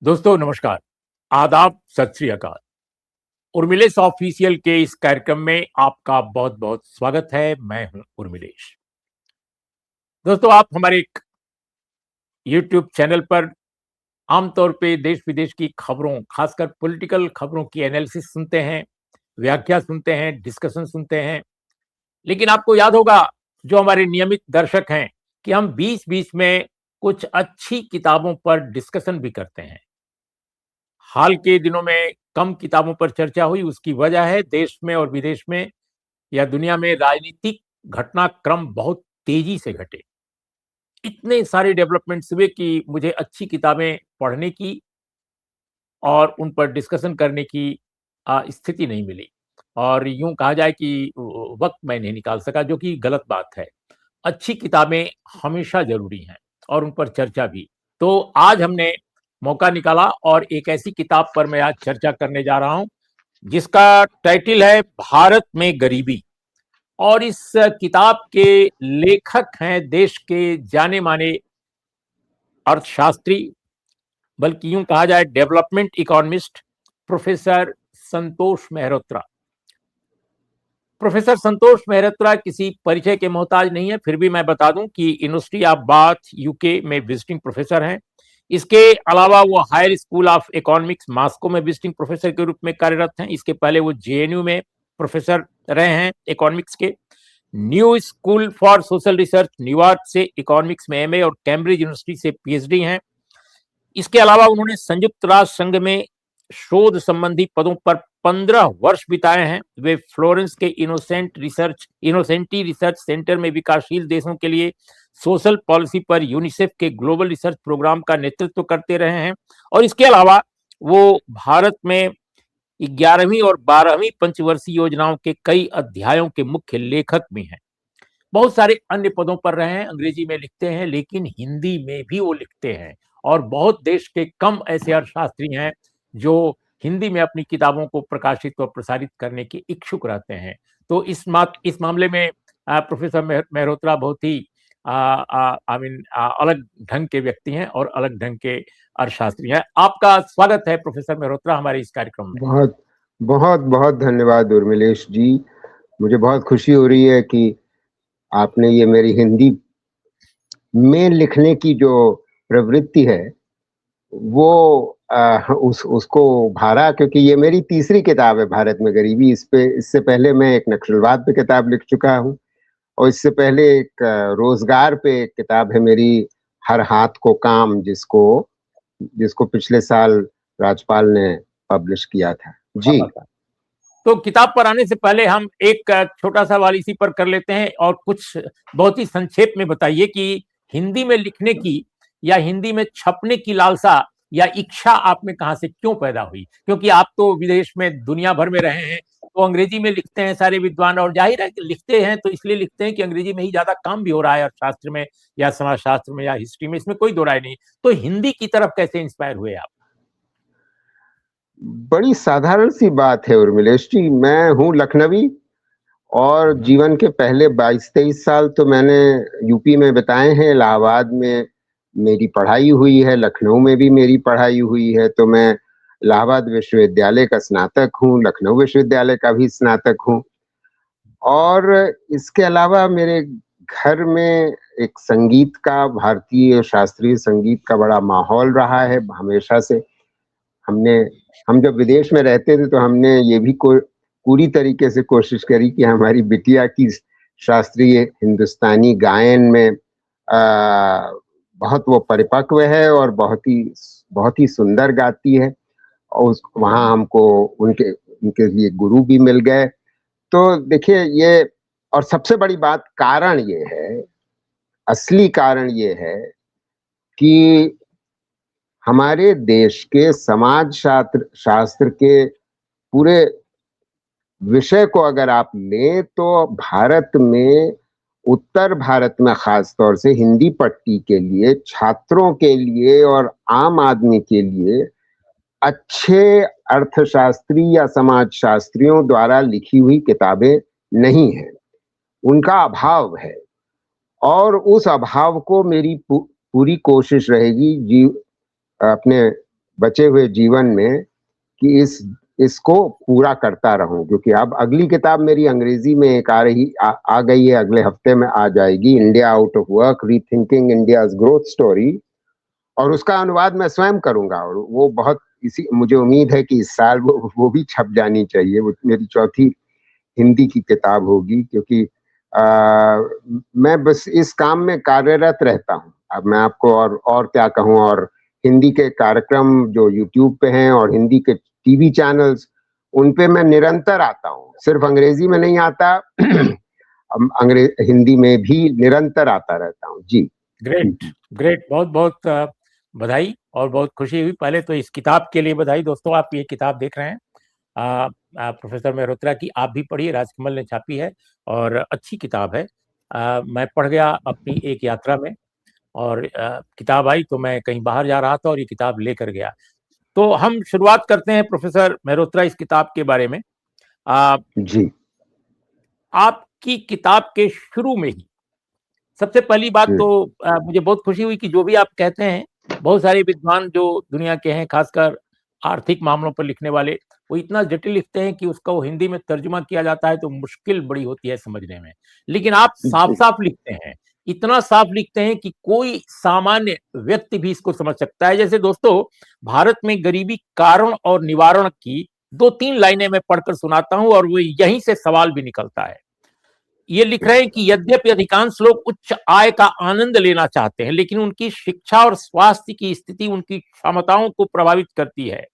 दोस्तों नमस्कार, आदाब, सत श्री अकाल। उर्मिलेश ऑफिशियल के इस कार्यक्रम में आपका बहुत-बहुत स्वागत है। मैं हूं उर्मिलेश। दोस्तों आप हमारे एक यूट्यूब चैनल पर आमतौर पे देश-विदेश की खबरों, खासकर पॉलिटिकल खबरों की एनालिसिस सुनते हैं, व्याख्या सुनते हैं, डिस्कशन सुनते हैं। लेकिन आपको याद होगा जो हमारे नियमित दर्शक हैं कि हम बीच-बीच में कुछ अच्छी किताबों पर डिस्कशन भी करते हैं। हाल के दिनों में कम किताबों पर चर्चा हुई, उसकी वजह है देश में और विदेश में या दुनिया में राजनीतिक घटनाक्रम बहुत तेजी से घटे। इतने सारे डेवलपमेंट्स हुए कि मुझे अच्छी किताबें पढ़ने की और उन पर डिस्कशन करने की स्थिति नहीं मिली और यूँ कहा जाए कि वक़्त मैं नहीं निकाल सका, जो कि गलत बात है। अच्छी किताबें हमेशा ज़रूरी हैं और उन पर चर्चा भी। तो आज हमने मौका निकाला और एक ऐसी किताब पर मैं आज चर्चा करने जा रहा हूँ, जिसका टाइटल है भारत में गरीबी। और इस किताब के लेखक हैं देश के जाने-माने अर्थशास्त्री, बल्कि यूँ कहा जाए डेवलपमेंट इकोनॉमिस्ट प्रोफ़ेसर संतोष मेहरोत्रा। प्रोफ़ेसर संतोष मेहरोत्रा किसी परिचय के मोहताज नहीं है, फिर भी मैं बता दूँ कि यूनिवर्सिटी ऑफ बाथ यूके में विजिटिंग प्रोफ़ेसर हैं। इसके अलावा वो higher school of economics Moscow में विजिटिंग प्रोफ़ेसर के रूप में कार्यरत हैं। इसके पहले वो जेएनयू में प्रोफ़ेसर रहे हैं इकोनॉमिक्स के। New school for social research New York से इकोनॉमिक्स में एमए और कैम्ब्रिज यूनिवर्सिटी से पीएचडी हैं। इसके अलावा उन्होंने संयुक्त राष्ट्र संघ में शोध संबंधी पदों पर 15 वर्ष बिताए हैं। वे फ्लोरेंस के इनोसेंटी रिसर्च सेंटर में विकासशील देशों के लिए सोशल पॉलिसी पर यूनिसेफ के ग्लोबल रिसर्च प्रोग्राम का नेतृत्व करते रहे हैं और इसके अलावा वो भारत में 11वीं और 12वीं पंचवर्षीय योजनाओं के कई अध्यायों के मुख्य लेखक भी हैं। बहुत सारे अन्य पदों पर रहे हैं, अंग्रेजी में लिखते हैं लेकिन हिंदी में भी वो लिखते हैं और बहुत देश के कम ऐसे अर्थशास्त्री हैं जो हिंदी में अपनी किताबों को प्रकाशित और प्रसारित करने के इच्छुक रहते हैं। तो इस मामले में प्रोफ़ेसर मेहरोत्रा बहुत ही अलग ढंग के व्यक्ति हैं और अलग ढंग के अर्थशास्त्री हैं। आपका स्वागत है प्रोफ़ेसर मेहरोत्रा हमारे इस कार्यक्रम में। बहुत बहुत बहुत धन्यवाद उर्मिलेश जी। मुझे बहुत खुशी हो रही है कि आपने ये मेरी हिंदी में लिखने की जो प्रवृत्ति है वो उसको भारा, क्योंकि ये मेरी तीसरी किताब है भारत में गरीबी। इससे पहले मैं एक नक्सलवाद पे किताब लिख चुका हूँ और इससे पहले एक रोजगार पे एक किताब है मेरी, हर हाथ को काम, जिसको जिसको पिछले साल राज्यपाल ने पब्लिश किया था जी। तो किताब पर आने से पहले हम एक छोटा सा सवाल इसी पर कर लेते हैं और कुछ बहुत ही संक्षेप में बताइए कि हिंदी में लिखने की या हिंदी में छपने की लालसा या इच्छा आप में कहाँ से क्यों पैदा हुई? क्योंकि आप तो विदेश में दुनिया भर में रहे हैं, तो अंग्रेजी में लिखते हैं सारे विद्वान और ज़ाहिर है कि लिखते हैं तो इसलिए लिखते हैं कि अंग्रेजी में ही ज़्यादा काम भी हो रहा है अर्थशास्त्र में या समाजशास्त्र में या हिस्ट्री में, इसमें कोई दो राय नहीं। तो हिंदी की तरफ कैसे इंस्पायर हुए आप? बड़ी साधारण सी बात है उर्मिलेश जी, मैं हूँ लखनवी और जीवन के पहले 22-23 साल तो मैंने यूपी में बिताए हैं। इलाहाबाद में मेरी पढ़ाई हुई है, लखनऊ में भी मेरी पढ़ाई हुई है, तो मैं इलाहाबाद विश्वविद्यालय का स्नातक हूँ, लखनऊ विश्वविद्यालय का भी स्नातक हूँ। और इसके अलावा मेरे घर में एक संगीत का, भारतीय शास्त्रीय संगीत का बड़ा माहौल रहा है हमेशा से। हमने हम जब विदेश में रहते थे तो हमने ये भी पूरी तरीके से कोशिश करी कि हमारी बिटिया की शास्त्रीय हिंदुस्तानी गायन में बहुत वो परिपक्व है और बहुत ही सुंदर गाती है और वहाँ हमको उनके उनके लिए गुरु भी मिल गए। तो देखिए ये, और सबसे बड़ी बात, कारण ये है, असली कारण ये है कि हमारे देश के समाज शास्त्र के पूरे विषय को अगर आप लें तो भारत में, उत्तर भारत में खास तौर से हिंदी पट्टी के लिए, छात्रों के लिए और आम आदमी के लिए अच्छे अर्थशास्त्री या समाजशास्त्रियों द्वारा लिखी हुई किताबें नहीं हैं, उनका अभाव है। और उस अभाव को मेरी पूरी कोशिश रहेगी जी अपने बचे हुए जीवन में कि इसको पूरा करता रहूं, क्योंकि अब अगली किताब मेरी अंग्रेजी में एक आ गई है, अगले हफ्ते में आ जाएगी, India out of work, rethinking India's growth story, और उसका अनुवाद मैं स्वयं करूंगा। और वो बहुत इसी मुझे उम्मीद है कि इस साल वो भी छप जानी चाहिए। वो मेरी चौथी हिंदी की किताब होगी, क्योंकि मैं बस इस काम में कार्यरत रहता हूँ। अब मैं आपको और क्या कहूँ, और हिंदी के कार्यक्रम जो यूट्यूब पे हैं और हिंदी के टीवी चैनल्स, उन पे मैं निरंतर आता हूँ, सिर्फ अंग्रेजी में नहीं आता हिंदी में भी निरंतर आता रहता हूँ जी। ग्रेट, ग्रेट, बहुत बहुत बधाई और बहुत खुशी हुई। पहले तो इस किताब के लिए बधाई। दोस्तों, आप ये किताब देख रहे हैं प्रोफेसर मेहरोत्रा की, आप भी पढ़िए, राजकमल ने छापी है और अच्छी किताब है। मैं पढ़ गया अपनी एक यात्रा में, और किताब आई तो मैं कहीं बाहर जा रहा था और ये किताब लेकर गया। तो हम शुरुआत करते हैं प्रोफेसर मेहरोत्रा इस किताब के बारे में। जी, आपकी किताब के शुरू में ही सबसे पहली बात तो मुझे बहुत खुशी हुई कि जो भी आप कहते हैं, बहुत सारे विद्वान जो दुनिया के हैं, खासकर आर्थिक मामलों पर लिखने वाले, वो इतना जटिल लिखते हैं कि उसका वो हिंदी में तर्जुमा किया जाता है तो मुश्किल बड़ी होती है समझने में। लेकिन आप साफ-साफ लिखते हैं, इतना साफ लिखते हैं कि कोई सामान्य व्यक्ति भी इसको समझ सकता है। जैसे दोस्तों, भारत में गरीबी कारण और निवारण की 2-3 लाइनें मैं पढ़कर सुनाता हूँ और वो यहीं से सवाल भी निकलता है। ये लिख रहे हैं कि यद्यपि अधिकांश लोग उच्च आय का आनंद लेना चाहते हैं, लेकिन उनकी शिक्षा और स्वास्थ्य की स्थिति उनकी क्षमताओं को प्रभावित करती है।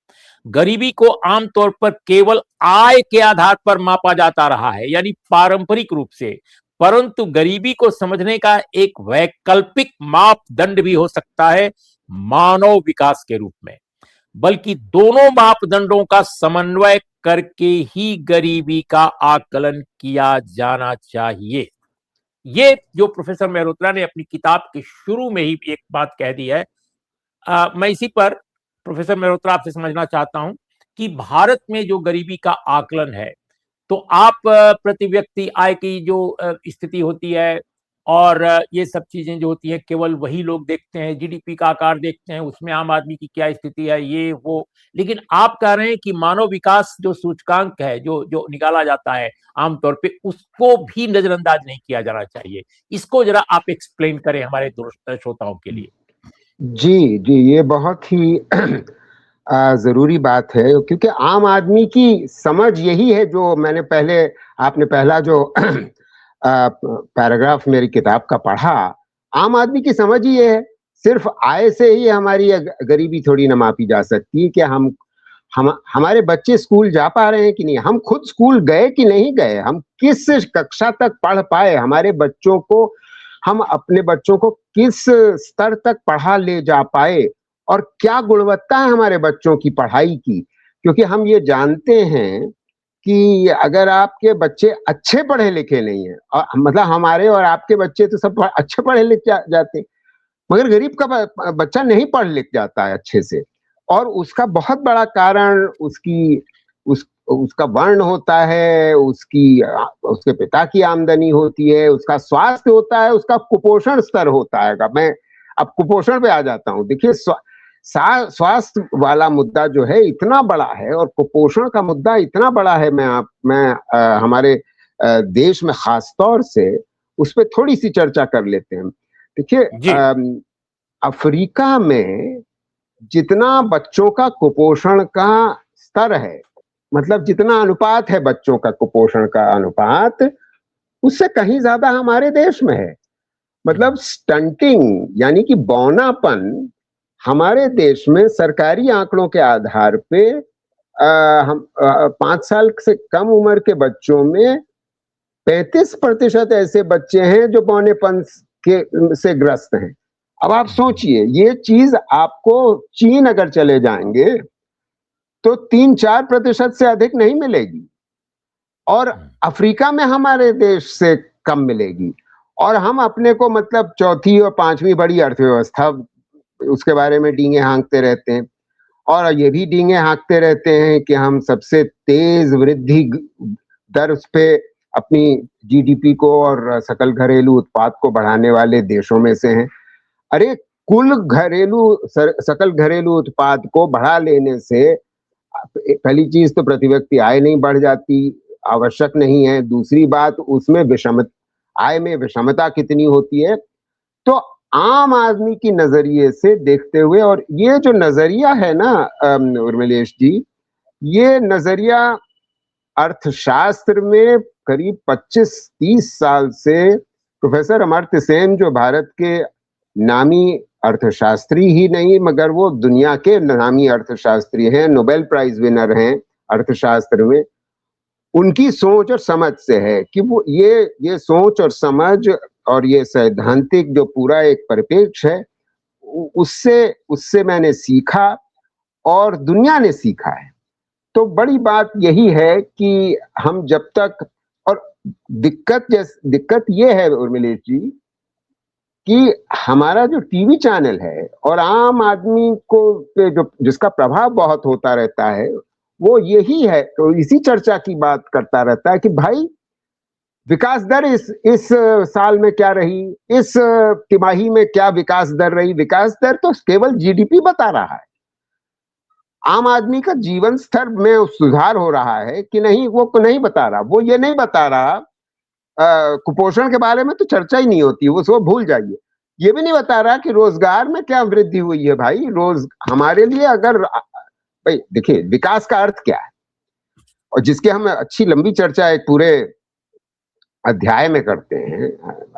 गरीबी को आमतौर पर केवल आय के आधार पर मापा जाता रहा है, यानी पारंपरिक रूप से। परंतु गरीबी को समझने का एक वैकल्पिक मापदंड भी हो सकता है, मानव विकास के रूप में। बल्कि दोनों मापदंडों का समन्वय करके ही गरीबी का आकलन किया जाना चाहिए। ये जो प्रोफेसर मेहरोत्रा ने अपनी किताब के शुरू में ही एक बात कह दी है। मैं इसी पर प्रोफेसर मेहरोत्रा आपसे समझना चाहता हूं कि भारत में जो गरीबी का आकलन है, तो आप प्रति व्यक्ति आय की जो स्थिति होती है और ये सब चीजें जो होती हैं, केवल वही लोग देखते हैं, जीडीपी का आकार देखते हैं, उसमें आम आदमी की क्या स्थिति है, ये वो। लेकिन आप कह रहे हैं कि मानव विकास जो सूचकांक है, जो जो निकाला जाता है आमतौर पे, उसको भी नजरअंदाज नहीं किया जाना चाहिए। इसको जरा आप एक्सप्लेन करें हमारे श्रोताओं के लिए। जी, जी, ये बहुत ही ज़रूरी बात है, क्योंकि आम आदमी की समझ यही है, जो मैंने आपने पहला जो पैराग्राफ मेरी किताब का पढ़ा, आम आदमी की समझ ही ये है, सिर्फ आय से ही हमारी गरीबी थोड़ी ना मापी जा सकती है कि हमारे बच्चे स्कूल जा पा रहे हैं कि नहीं, हम खुद स्कूल गए कि नहीं गए, हम किस कक्षा तक पढ़ पाए, हम अपने बच्चों को किस स्तर तक पढ़ा ले जा पाए, और क्या गुणवत्ता है हमारे बच्चों की पढ़ाई की। क्योंकि हम ये जानते हैं कि अगर आपके बच्चे अच्छे पढ़े लिखे नहीं है, मतलब हमारे और आपके बच्चे तो सब अच्छे पढ़े लिखे जाते, मगर गरीब का बच्चा नहीं पढ़ लिख जाता है अच्छे से, और उसका बहुत बड़ा कारण उसका वर्ण होता है, उसके पिता की आमदनी होती है, उसका स्वास्थ्य होता है, उसका कुपोषण स्तर होता है। मैं अब कुपोषण पे आ जाता हूँ। देखिए, स्वास्थ्य वाला मुद्दा जो है इतना बड़ा है, और कुपोषण का मुद्दा इतना बड़ा है। हमारे देश में खास तौर से उस पर थोड़ी सी चर्चा कर लेते हैं। देखिए, अफ्रीका में जितना बच्चों का कुपोषण का स्तर है, मतलब जितना अनुपात है बच्चों का कुपोषण का अनुपात, उससे कहीं ज्यादा हमारे देश में है। मतलब स्टंटिंग यानी कि बौनापन हमारे देश में सरकारी आंकड़ों के आधार पे हम 5 साल से कम उम्र के बच्चों में 35% ऐसे बच्चे हैं जो बौनेपन से ग्रस्त हैं। अब आप सोचिए, ये चीज आपको चीन अगर चले जाएंगे तो 3-4% से अधिक नहीं मिलेगी, और अफ्रीका में हमारे देश से कम मिलेगी। और हम अपने को मतलब चौथी और पांचवी बड़ी अर्थव्यवस्था, उसके बारे में डींगे हाँकते रहते हैं, और ये भी डींगे हाँकते रहते हैं कि हम सबसे तेज वृद्धि दर पे अपनी जीडीपी को और सकल घरेलू उत्पाद को बढ़ाने वाले देशों में से हैं। अरे, कुल सकल घरेलू उत्पाद को बढ़ा लेने से पहली चीज तो प्रति व्यक्ति आय नहीं बढ़ जाती, आवश्यक नहीं है। दूसरी बात, उसमें आय में विषमता कितनी होती है। तो आम आदमी की नजरिए से देखते हुए, और ये जो नजरिया है ना उर्मिलेश जी, ये नजरिया अर्थशास्त्र में करीब 25-30 साल से प्रोफेसर अमर्त्य सेन, जो भारत के नामी अर्थशास्त्री ही नहीं मगर वो दुनिया के नामी अर्थशास्त्री हैं, नोबेल प्राइज विनर हैं अर्थशास्त्र में, उनकी सोच और समझ से है कि वो ये सोच और समझ और ये सैद्धांतिक जो पूरा एक परिप्रेक्ष्य है, उससे उससे मैंने सीखा और दुनिया ने सीखा है। तो बड़ी बात यही है कि हम जब तक, और दिक्कत ये है उर्मिलेश जी कि हमारा जो टीवी चैनल है और आम आदमी को जो जिसका प्रभाव बहुत होता रहता है, वो यही है, तो इसी चर्चा की बात करता रहता है कि भाई विकास दर इस साल में क्या रही, इस तिमाही में क्या विकास दर रही। विकास दर तो केवल जीडीपी बता रहा है, आम आदमी का जीवन स्तर में सुधार हो रहा है कि नहीं वो नहीं बता रहा। वो ये नहीं बता रहा, कुपोषण के बारे में तो चर्चा ही नहीं होती, वो सब भूल जाइए। ये भी नहीं बता रहा कि रोजगार में क्या वृद्धि हुई है। भाई हमारे लिए अगर भाई देखिए विकास का अर्थ क्या है, और जिसके हम अच्छी लंबी चर्चा एक पूरे अध्याय में करते हैं।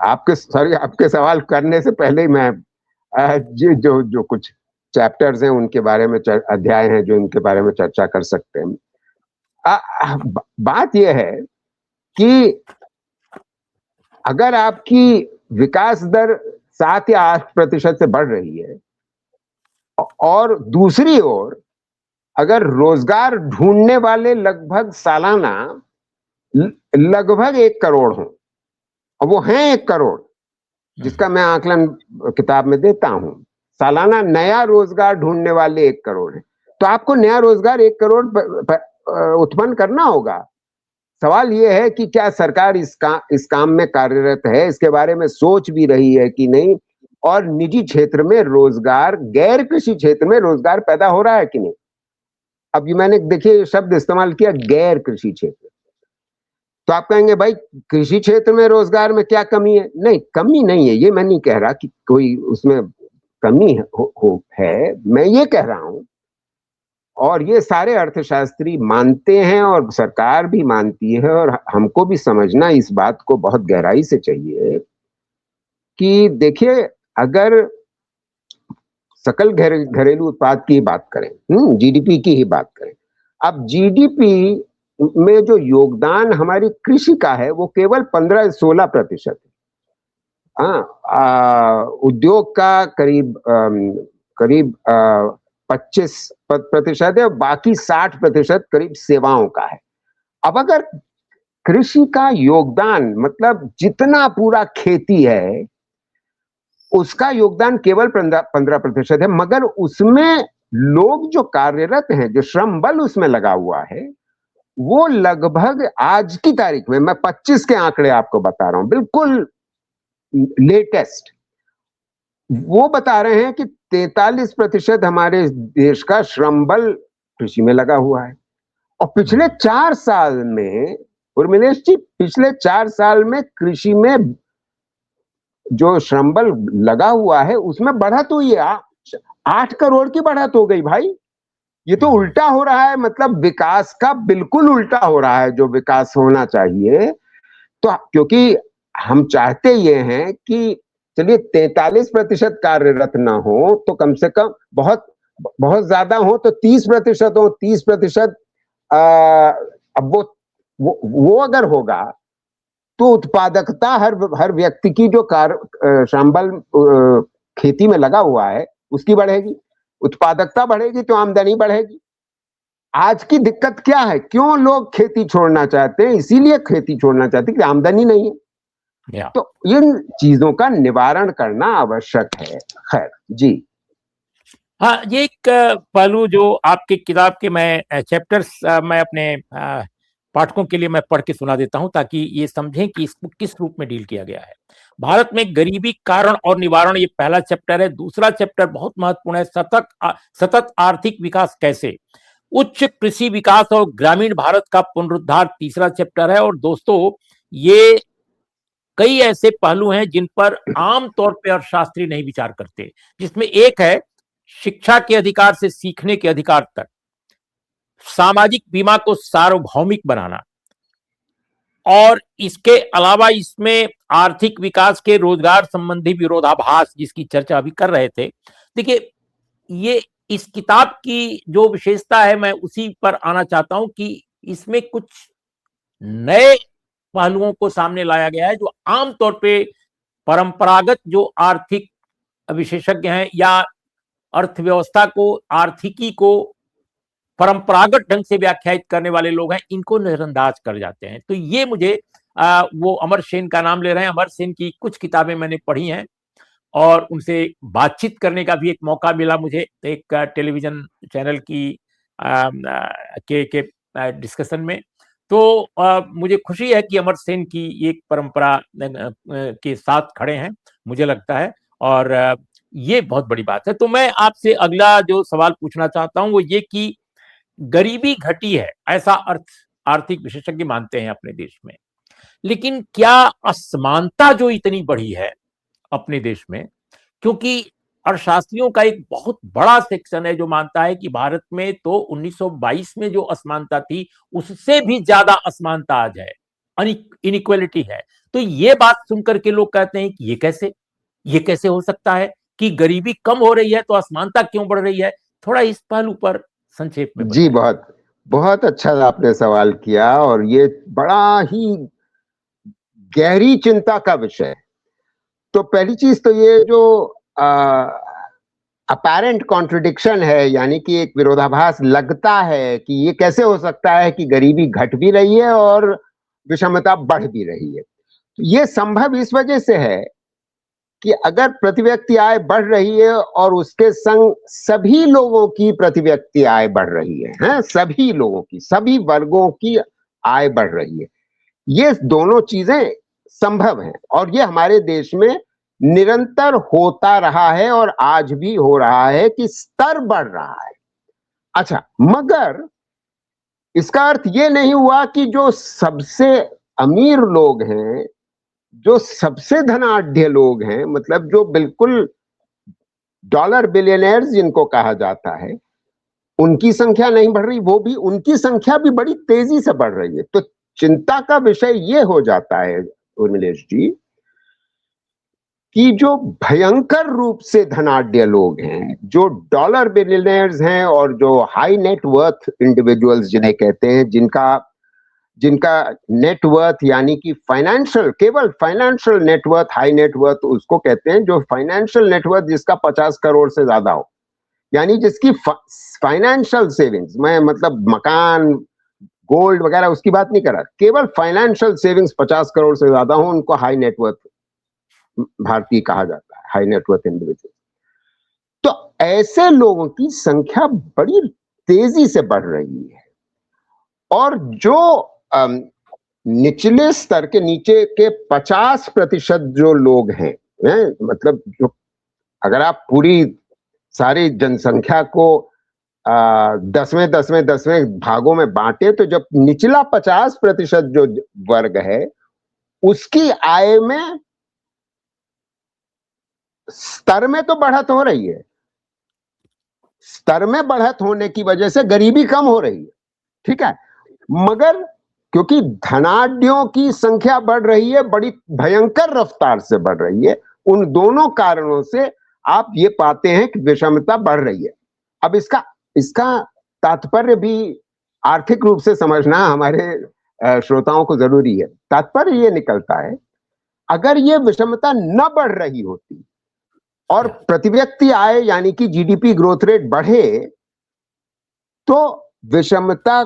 आपके सवाल करने से पहले ही मैं जो कुछ चैप्टर्स हैं उनके बारे में, अध्याय हैं जो इनके बारे में चर्चा कर सकते हैं। बात यह है कि अगर आपकी विकास दर 7 या 8% से बढ़ रही है और दूसरी ओर अगर रोजगार ढूंढने वाले लगभग सालाना लगभग 1 करोड़ हो, और वो हैं 1 करोड़, जिसका मैं आकलन किताब में देता हूं, सालाना नया रोजगार ढूंढने वाले 1 करोड़ है, तो आपको नया रोजगार 1 करोड़ उत्पन्न करना होगा। सवाल यह है कि क्या सरकार इस काम में कार्यरत है, इसके बारे में सोच भी रही है कि नहीं, और निजी क्षेत्र में रोजगार, गैर कृषि क्षेत्र में रोजगार पैदा हो रहा है कि नहीं। अब ये मैंने देखिए शब्द इस्तेमाल किया, गैर कृषि क्षेत्र। तो आप कहेंगे भाई कृषि क्षेत्र में रोजगार में क्या कमी है। नहीं, कमी नहीं है, ये मैं नहीं कह रहा कि कोई उसमें कमी है, मैं ये कह रहा हूं, और ये सारे अर्थशास्त्री मानते हैं और सरकार भी मानती है, और हमको भी समझना इस बात को बहुत गहराई से चाहिए कि देखिए अगर सकल घरेलू उत्पाद की बात करें, जीडीपी की ही बात करें, अब जीडीपी में जो योगदान हमारी कृषि का है वो केवल 15-16% है। उद्योग का करीब 25% है, और बाकी 60% करीब सेवाओं का है। अब अगर कृषि का योगदान, मतलब जितना पूरा खेती है उसका योगदान केवल 15% है, मगर उसमें लोग जो कार्यरत हैं, जो श्रम बल उसमें लगा हुआ है, वो लगभग आज की तारीख में, मैं 25 के आंकड़े आपको बता रहा हूं, बिल्कुल लेटेस्ट, वो बता रहे हैं कि 43% हमारे देश का श्रम बल कृषि में लगा हुआ है। और पिछले 4 साल में उर्मिलेश जी, पिछले 4 साल में कृषि में जो श्रम बल लगा हुआ है उसमें बढ़त हुई है, 8 करोड़ की बढ़त हो गई भाई। ये तो उल्टा हो रहा है, मतलब विकास का बिल्कुल उल्टा हो रहा है जो विकास होना चाहिए। तो क्योंकि हम चाहते ये हैं कि चलिए 43% कार्यरत ना हो तो कम से कम, बहुत बहुत ज्यादा हो तो 30% हो, 30%। अब वो अगर होगा तो उत्पादकता हर व्यक्ति की जो श्रम बल खेती में लगा हुआ है उसकी बढ़ेगी, उत्पादकता बढ़ेगी तो आमदनी बढ़ेगी। आज की दिक्कत क्या है, क्यों लोग खेती छोड़ना चाहते हैं? इसीलिए खेती छोड़ना चाहते हैं कि आमदनी नहीं है। तो इन चीजों का निवारण करना आवश्यक है। खैर जी, हाँ, ये एक पहलू जो आपकी किताब के मैं चैप्टर्स मैं अपने पाठकों के लिए मैं पढ़ के सुना देता हूं ताकि ये समझें कि इसको किस रूप में डील किया गया है। भारत में गरीबी कारण और निवारण, ये पहला चैप्टर है। दूसरा चैप्टर बहुत महत्वपूर्ण है, सतत आर्थिक विकास कैसे। उच्च कृषि विकास और ग्रामीण भारत का पुनरुद्धार तीसरा चैप्टर है। और दोस्तों, ये कई ऐसे पहलू हैं जिन पर आमतौर पर अर्थशास्त्री नहीं विचार करते, जिसमें एक है शिक्षा के अधिकार से सीखने के अधिकार तक, सामाजिक बीमा को सार्वभौमिक बनाना, और इसके अलावा इसमें आर्थिक विकास के रोजगार संबंधी विरोधाभास, जिसकी चर्चा अभी कर रहे थे। देखिए, ये इस किताब की जो विशेषता है, मैं उसी पर आना चाहता हूं कि इसमें कुछ नए पहलुओं को सामने लाया गया है जो आमतौर पे परंपरागत जो आर्थिक विशेषज्ञ हैं या अर्थव्यवस्था को, आर्थिकी को परंपरागत ढंग से व्याख्यायित करने वाले लोग हैं, इनको नजरअंदाज कर जाते हैं। तो ये मुझे वो अमर सेन का नाम ले रहे हैं, अमर सेन की कुछ किताबें मैंने पढ़ी हैं और उनसे बातचीत करने का भी एक मौका मिला मुझे एक टेलीविजन चैनल की के डिस्कशन में। तो मुझे खुशी है कि अमर सेन की एक परंपरा के साथ खड़े हैं, मुझे लगता है, और ये बहुत बड़ी बात है। तो मैं आपसे अगला जो सवाल पूछना चाहता हूं वो ये कि गरीबी घटी है, ऐसा आर्थिक विशेषज्ञ मानते हैं अपने देश में, लेकिन क्या असमानता जो इतनी बढ़ी है अपने देश में, क्योंकि अर्थशास्त्रियों का एक बहुत बड़ा सेक्शन है जो मानता है कि भारत में तो 1922 में जो असमानता थी उससे भी ज्यादा असमानता आज है, इनइक्वालिटी है। तो ये बात सुनकर के लोग कहते हैं कि ये कैसे हो सकता है कि गरीबी कम हो रही है तो असमानता क्यों बढ़ रही है। थोड़ा इस पहलू पर संक्षेप में जी, बताएं। बहुत बहुत अच्छा आपने सवाल किया और ये बड़ा ही गहरी चिंता का विषय है। तो पहली चीज तो ये जो अपैरेंट कॉन्ट्रडिक्शन है, यानी कि एक विरोधाभास लगता है कि ये कैसे हो सकता है कि गरीबी घट भी रही है और विषमता बढ़ भी रही है। तो ये संभव इस वजह से है कि अगर प्रति व्यक्ति आय बढ़ रही है और उसके संग सभी लोगों की प्रति व्यक्ति आय बढ़ रही है, सभी लोगों की, सभी वर्गों की आय बढ़ रही है, ये दोनों चीजें संभव हैं और ये हमारे देश में निरंतर होता रहा है और आज भी हो रहा है कि स्तर बढ़ रहा है। अच्छा, मगर इसका अर्थ ये नहीं हुआ कि जो सबसे अमीर लोग हैं, जो सबसे धनाढ्य लोग हैं, मतलब जो बिल्कुल डॉलर बिलियनर्स जिनको कहा जाता है, उनकी संख्या नहीं बढ़ रही, वो भी, उनकी संख्या भी बड़ी तेजी से बढ़ रही है। तो चिंता का विषय ये हो जाता है उर्मिलेश जी कि जो भयंकर रूप से धनाढ्य लोग हैं, जो डॉलर बिलियनर्स हैं और जो हाई नेट वर्थ इंडिविजुअल्स जिन्हें कहते हैं, जिनका नेटवर्थ यानी कि फाइनेंशियल, केवल फाइनेंशियल नेटवर्थ, हाई नेटवर्थ उसको कहते हैं, जो फाइनेंशियल नेटवर्थ जिसका 50 करोड़ से ज्यादा हो, यानी जिसकी फाइनेंशियल सेविंग्स, मैं मतलब मकान, गोल्ड वगैरह उसकी बात नहीं कर रहा, केवल फाइनेंशियल सेविंग्स 50 करोड़ से ज्यादा हो, उनको हाई नेटवर्थ भारतीय कहा जाता है, हाई नेटवर्थ इंडिविजुअल। तो ऐसे लोगों की संख्या बड़ी तेजी से बढ़ रही है और जो निचले स्तर के, नीचे के 50% जो लोग हैं, मतलब जो, अगर आप पूरी सारी जनसंख्या को 10वें भागों में बांटे तो जब निचला 50% जो वर्ग है उसकी आय में, स्तर में तो बढ़त हो रही है, स्तर में बढ़त होने की वजह से गरीबी कम हो रही है, ठीक है, मगर क्योंकि धनाढ्यों की संख्या बढ़ रही है, बड़ी भयंकर रफ्तार से बढ़ रही है, उन दोनों कारणों से आप ये पाते हैं कि विषमता बढ़ रही है। अब इसका तात्पर्य भी आर्थिक रूप से समझना हमारे श्रोताओं को जरूरी है। तात्पर्य ये निकलता है, अगर ये विषमता न बढ़ रही होती और प्रति व्यक्ति आय यानी कि जीडीपी ग्रोथ रेट बढ़े, तो विषमता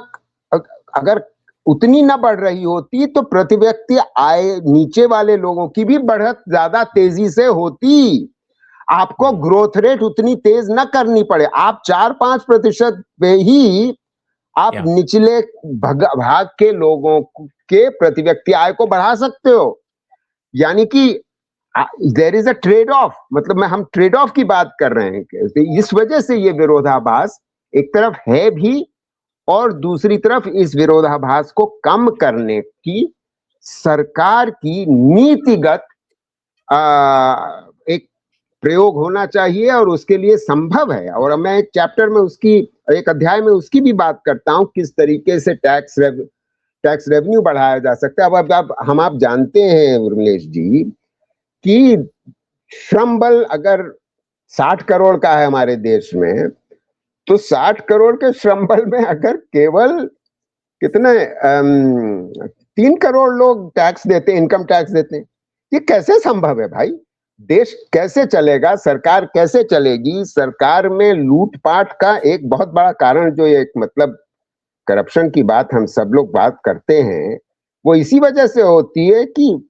अगर उतनी न बढ़ रही होती तो प्रति व्यक्ति आय नीचे वाले लोगों की भी बढ़त ज्यादा तेजी से होती। आपको ग्रोथ रेट उतनी तेज न करनी पड़े, आप 4-5% पे ही आप निचले भाग के लोगों के प्रति व्यक्ति आय को बढ़ा सकते हो। यानी कि there is a trade off, मतलब हम ट्रेड ऑफ की बात कर रहे हैं। इस वजह से ये विरोधाभास एक तरफ है भी, और दूसरी तरफ इस विरोधाभास को कम करने की सरकार की नीतिगत एक प्रयोग होना चाहिए, और उसके लिए संभव है। और मैं एक चैप्टर में उसकी, एक अध्याय में उसकी भी बात करता हूं, किस तरीके से टैक्स रेवेन्यू बढ़ाया जा सकता है। अब आप जानते हैं उर्मिलेश जी कि श्रम बल अगर 60 करोड़ का है हमारे देश में, तो 60 करोड़ के श्रम बल में अगर केवल कितने 3 करोड़ लोग टैक्स देते, इनकम टैक्स देते हैं, ये कैसे संभव है भाई? देश कैसे चलेगा? सरकार कैसे चलेगी? सरकार में लूटपाट का एक बहुत बड़ा कारण, जो एक मतलब करप्शन की बात हम सब लोग बात करते हैं, वो इसी वजह से होती है कि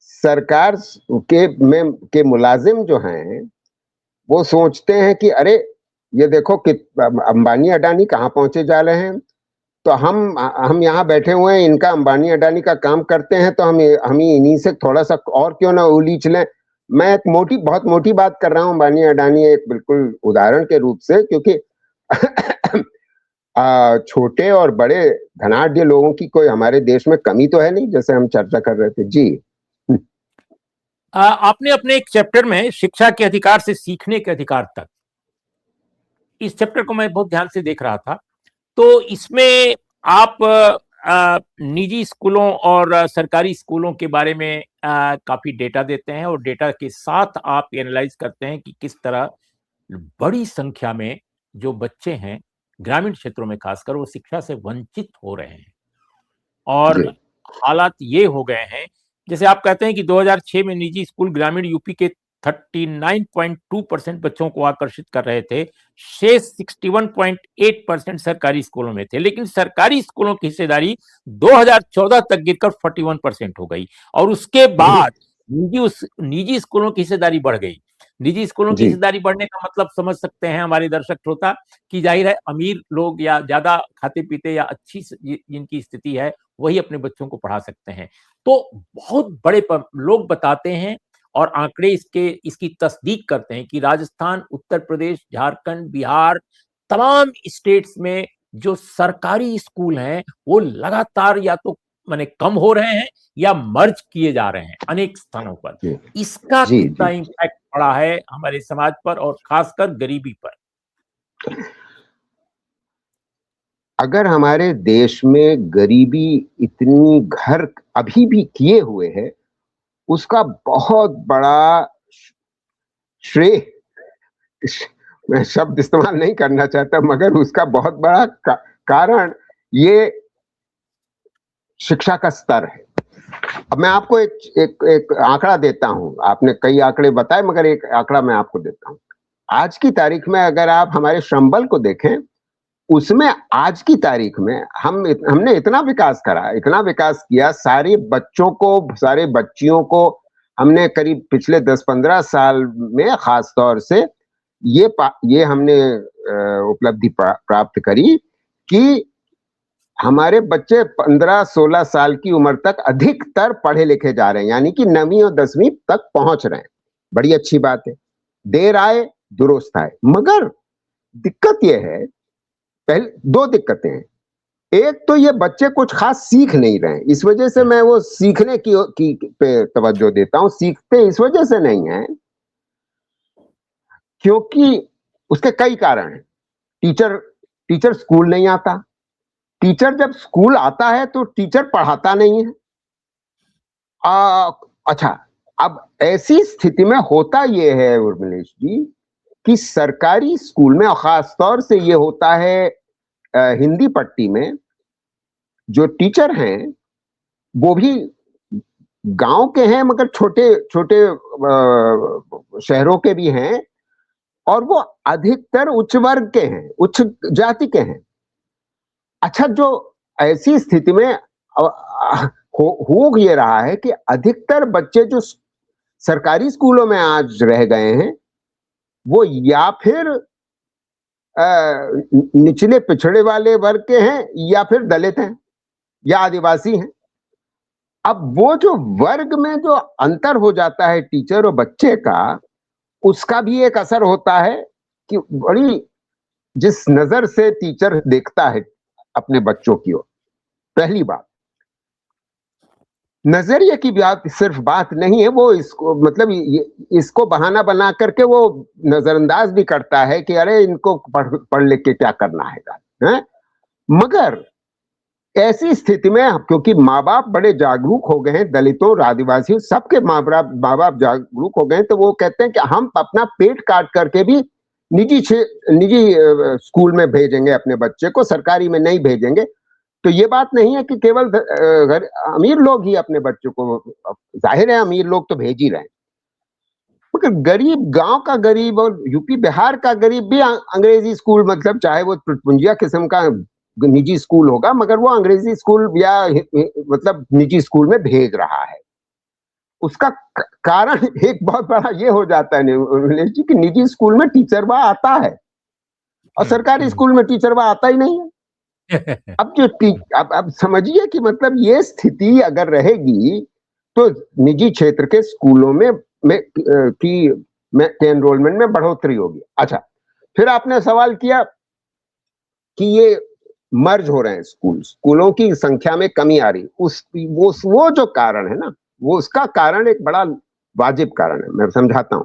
सरकार के मुलाजिम जो हैं वो सोचते हैं कि अरे ये देखो कि अंबानी अडानी कहाँ पहुंचे जा रहे हैं, तो हम यहाँ बैठे हुए हैं, इनका अंबानी अडानी का काम करते हैं, तो हम इन्हीं से थोड़ा सा और क्यों ना उलीच लें। मैं एक बहुत मोटी बात कर रहा हूँ, अंबानी अडानी एक बिल्कुल उदाहरण के रूप से, क्योंकि छोटे और बड़े धनाढ्य लोगों की कोई हमारे देश में कमी तो है नहीं, जैसे हम चर्चा कर रहे थे जी। आपने अपने एक चैप्टर में शिक्षा के अधिकार से सीखने के अधिकार तक, इस चैप्टर को मैं बहुत ध्यान से देख रहा था, तो इसमें आप निजी स्कूलों और सरकारी स्कूलों के बारे में काफी डेटा देते हैं, और डेटा के साथ आप एनालाइज करते हैं कि किस तरह बड़ी संख्या में जो बच्चे हैं ग्रामीण क्षेत्रों में खासकर, वो शिक्षा से वंचित हो रहे हैं। और हालात ये हो गए हैं, जैसे आप कहते हैं कि 2006 में निजी स्कूल ग्रामीण यूपी के 39.2% बच्चों को आकर्षित कर रहे थे, शेष 61.8% सरकारी स्कूलों में थे। लेकिन सरकारी स्कूलों की हिस्सेदारी 2014 तक गिरकर 41% हो गई, और उसके बाद निजी स्कूलों की हिस्सेदारी बढ़ गई। निजी स्कूलों की हिस्सेदारी बढ़ने का मतलब समझ सकते हैं हमारे दर्शक श्रोता, कि जाहिर है अमीर लोग या ज्यादा खाते पीते या अच्छी जिनकी स्थिति है वही अपने बच्चों को पढ़ा सकते हैं। तो बहुत बड़े लोग बताते हैं, और आंकड़े इसकी तस्दीक करते हैं कि राजस्थान, उत्तर प्रदेश, झारखंड, बिहार, तमाम स्टेट्स में जो सरकारी स्कूल हैं वो लगातार या तो माने कम हो रहे हैं या मर्ज किए जा रहे हैं अनेक स्थानों पर। इसका कितना इम्पैक्ट पड़ा है हमारे समाज पर और खासकर गरीबी पर? अगर हमारे देश में गरीबी इतनी घर अभी भी किए हुए है, उसका बहुत बड़ा श्रेय, मैं शब्द इस्तेमाल नहीं करना चाहता, मगर उसका बहुत बड़ा कारण ये शिक्षा का स्तर है। अब मैं आपको एक आंकड़ा देता हूं, आपने कई आंकड़े बताए मगर एक आंकड़ा मैं आपको देता हूं। आज की तारीख में अगर आप हमारे श्रम बल को देखें, उसमें आज की तारीख में हमने इतना विकास करा, इतना विकास किया, सारे बच्चों को, सारे बच्चियों को हमने करीब पिछले 10-15 साल में खास तौर से ये हमने उपलब्धि प्राप्त करी कि हमारे बच्चे 15-16 साल की उम्र तक अधिकतर पढ़े लिखे जा रहे हैं, यानी कि 9वीं और 10वीं तक पहुंच रहे हैं। बड़ी अच्छी बात है, देर आए दुरुस्त आए। मगर दिक्कत यह है, पहले 2 दिक्कतें हैं। एक तो ये बच्चे कुछ खास सीख नहीं रहे हैं, इस वजह से मैं वो सीखने की पे तवज्जो देता हूं। सीखते इस वजह से नहीं है क्योंकि उसके कई कारण हैं। टीचर स्कूल नहीं आता, टीचर जब स्कूल आता है तो टीचर पढ़ाता नहीं है। अच्छा, अब ऐसी स्थिति में होता यह है उर्मिलेश जी कि सरकारी स्कूल में, और खास तौर से ये होता है हिंदी पट्टी में, जो टीचर हैं वो भी गांव के हैं मगर छोटे छोटे शहरों के भी हैं, और वो अधिकतर उच्च वर्ग के हैं, उच्च जाति के हैं। अच्छा, जो ऐसी स्थिति में हो ये रहा है कि अधिकतर बच्चे जो सरकारी स्कूलों में आज रह गए हैं, वो या फिर निचले पिछड़े वाले वर्ग के हैं या फिर दलित हैं या आदिवासी हैं। अब वो जो वर्ग में जो अंतर हो जाता है टीचर और बच्चे का, उसका भी एक असर होता है कि बड़ी जिस नजर से टीचर देखता है अपने बच्चों की ओर। पहली बात, नजरिए की बात सिर्फ बात नहीं है, वो इसको मतलब इसको बहाना बना करके वो नजरअंदाज भी करता है कि अरे इनको पढ़ लिख के क्या करना है? मगर ऐसी स्थिति में, क्योंकि माँ बाप बड़े जागरूक हो गए हैं, दलितों आदिवासियों सबके माँ बाप जागरूक हो गए हैं, तो वो कहते हैं कि हम अपना पेट काट करके भी निजी स्कूल में भेजेंगे अपने बच्चे को, सरकारी में नहीं भेजेंगे। तो ये बात नहीं है कि केवल अमीर लोग ही अपने बच्चों को, जाहिर है अमीर लोग तो भेज ही रहे हैं, मगर गरीब, गांव का गरीब और यूपी बिहार का गरीब भी अंग्रेजी स्कूल, मतलब चाहे वो पुंजिया किस्म का निजी स्कूल होगा, मगर वो अंग्रेजी स्कूल या मतलब निजी स्कूल में भेज रहा है। उसका कारण एक बहुत बड़ा ये हो जाता है नीलेश जी कि निजी स्कूल में टीचरवा आता है और सरकारी स्कूल में टीचरवा आता ही नहीं है। अब अब समझिए कि मतलब ये स्थिति अगर रहेगी तो निजी क्षेत्र के स्कूलों के एनरोलमेंट में बढ़ोतरी होगी। अच्छा, फिर आपने सवाल किया कि ये मर्ज हो रहे हैं स्कूलों की संख्या में कमी आ रही, वो जो कारण है ना, वो उसका कारण एक बड़ा वाजिब कारण है, मैं समझाता हूं।